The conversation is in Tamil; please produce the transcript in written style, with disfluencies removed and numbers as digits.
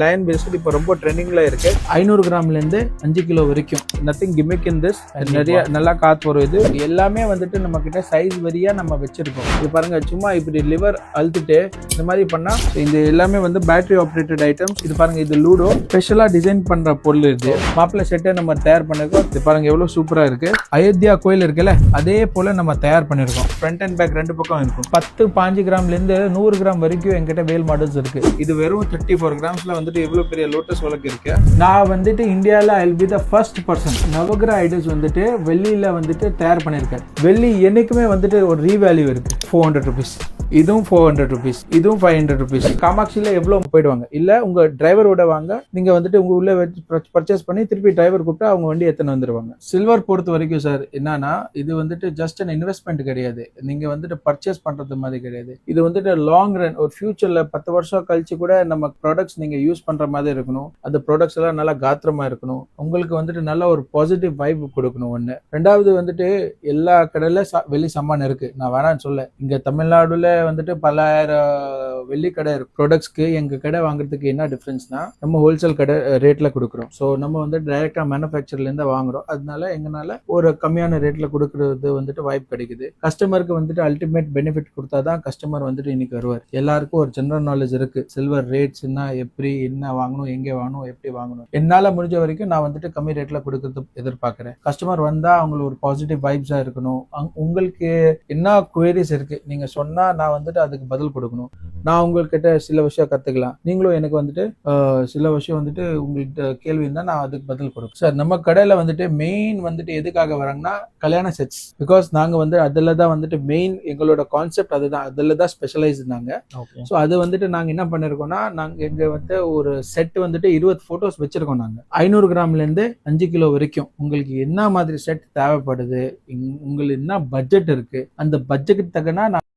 லயன் பிஸ்கட் இப்போ ரொம்ப ட்ரெண்டிங்ல இருக்கு. 500 கிராம்லேருந்து 5 கிலோ வரைக்கும் நத்திங் கிமிக் இன் திஸ். நிறைய நல்லா காத்து வரும். இது எல்லாமே வந்துட்டு நம்ம கிட்ட சைஸ் வரியா நம்ம வச்சிருக்கோம். இது பாருங்க, சும்மா இப்படி லிவர் அழுத்துட்டு இந்த மாதிரி பண்ணா இந்த எல்லாமே வந்து பேட்டரி ஆப்ரேட்டட் ஐட்டம்ஸ். இது பாருங்க, இது லூடோ ஸ்பெஷலா டிசைன் பண்ற பொருள். இது மாப்பிள்ளை செட்டை நம்ம தயார் பண்ணிருக்கோம். இது பாருங்க எவ்வளவு சூப்பரா இருக்கு. அயோத்தியா கோயில் இருக்குல்ல, அதே போல நம்ம தயார் பண்ணிருக்கோம். ஃப்ரண்ட் அண்ட் பேக் ரெண்டு பக்கம் இருக்கும். 10-5 கிராம்லேருந்து 100 கிராம் வரைக்கும் எங்கிட்ட வேல் மாடல்ஸ் இருக்கு. இது வெறும் 34 கிராம்ஸ்ல வந்துட்டு இவ்வளவு பெரிய லோட்டஸ் வழக்கு இருக்கு. நான் வந்துட்டு இந்தியாவில் I will be the first person navagraha idols வந்துட்டு வெள்ளியில வந்துட்டு தயார் பண்ணியிருக்கேன். வெள்ளி என்னைக்குமே வந்துட்டு ஒரு ரீவேல்யூ இருக்கு. 400 rupees, இதுவும் 400 rupees, இதுவும் 500 rupees. காமாட்சியில எவ்வளவு போயிடுவாங்க இல்ல, உங்க டிரைவரோட வாங்க, நீங்க வந்துட்டு உங்க உள்ள பர்ச்சேஸ் பண்ணி திருப்பி டிரைவர் கூப்பிட்டா அவங்க வண்டி எத்தனை வந்துருவாங்க. சில்வர் பொறுத்த வரைக்கும் சார் என்னன்னா, இது வந்துட்டு ஜஸ்ட் அன் இன்வெஸ்ட்மெண்ட் கிடையாது. நீங்க வந்துட்டு பர்ச்சேஸ் பண்றது மாதிரி கிடையாது. இது வந்துட்டு லாங் ரன், ஒரு ஃபியூச்சர்ல 10 வருஷம் கழிச்சு கூட நம்ம ப்ராடக்ட்ஸ் நீங்க யூஸ் பண்ற மாதிரி இருக்கணும். அந்த ப்ராடக்ட்ஸ் எல்லாம் நல்லா காத்திரமா இருக்கணும். உங்களுக்கு வந்துட்டு நல்ல ஒரு பாசிட்டிவ் வைப் கொடுக்கணும். ஒண்ணு. ரெண்டாவது வந்துட்டு எல்லா கடையில வெள்ளி சாமான் இருக்கு, நான் வேணான்னு சொல்ல. இங்க தமிழ்நாடுல வந்துட்டு பல்லாயிரம் வெள்ளி கடை இருக்கு. ப்ராடக்ட்ஸ்க்கு எங்க கடை வாங்குறதுக்கு என்ன டிஃபரன்ஸ்னா, நம்ம ஹோல்சேல் கடை ரேட்ல கொடுக்குறோம். ஸோ நம்ம வந்து டைரக்டா மேனுஃபேக்சர்ல இருந்து வாங்குறோம். அதனால எங்கனால ஒரு கம்மியான ரேட்ல கொடுக்கறது வந்துட்டு வாய்ப்பு கிடைக்குது. கஸ்டமருக்கு வந்துட்டு அல்டிமேட் பெனிஃபிட் கொடுத்தாதான் கஸ்டமர் வந்துட்டு இன்னைக்கு வருவார். எல்லாருக்கும் ஒரு ஜெனரல் நாலேஜ் இருக்கு. சில்வர் ரேட்ஸ் எப்படி என்ன வாங்கணும், எங்கே வாங்கணும், எப்படி வாங்கணும். என்னால முடிஞ்ச வரைக்கும் நான் வந்துட்டு கம்மி ரேட்ல கொடுக்கறது எதிர்பார்க்கிறேன். கஸ்டமர் வந்தா அவங்களுக்கு ஒரு பாசிட்டிவ் வைப்ஸா இருக்கணும். உங்களுக்கு என்ன குவேரிஸ் இருக்கு நீங்க சொன்னா நான் வந்துட்டு அதுக்கு பதில் கொடுக்கணும். நான் உங்ககிட்ட சில விஷயம் கத்துக்கலாம், நீங்களும் எனக்கு வந்துட்டு சில விஷயம் வந்துட்டு உங்கள்கிட்ட கேள்வி இருந்தா நான் அதுக்கு பதில் கொடுப்பேன். சார் நம்ம கடையில வந்துட்டு மெயின் வந்துட்டு எதுக்காக வராங்கன்னா கல்யாண செட்ஸ். பிகாஸ் நாங்க வந்து அதுல தான் வந்துட்டு மெயின் எங்களோட கான்செப்ட் அதுதான், அதுல தான் ஸ்பெஷலைஸ் நாங்க. ஸோ அது வந்துட்டு நாங்க என்ன பண்ணிருக்கோம்னா, நாங்க எங்க வந்து ஒரு செட் வந்துட்டு 20 போட்டோஸ் வச்சிருக்கோம். நாங்க 500 கிராம்லேருந்து 5 கிலோ வரைக்கும் உங்களுக்கு என்ன மாதிரி செட் தேவைப்படுது, உங்களுக்கு என்ன பட்ஜெட் இருக்கு, அந்த பட்ஜெட்டுக்கு தக்கனா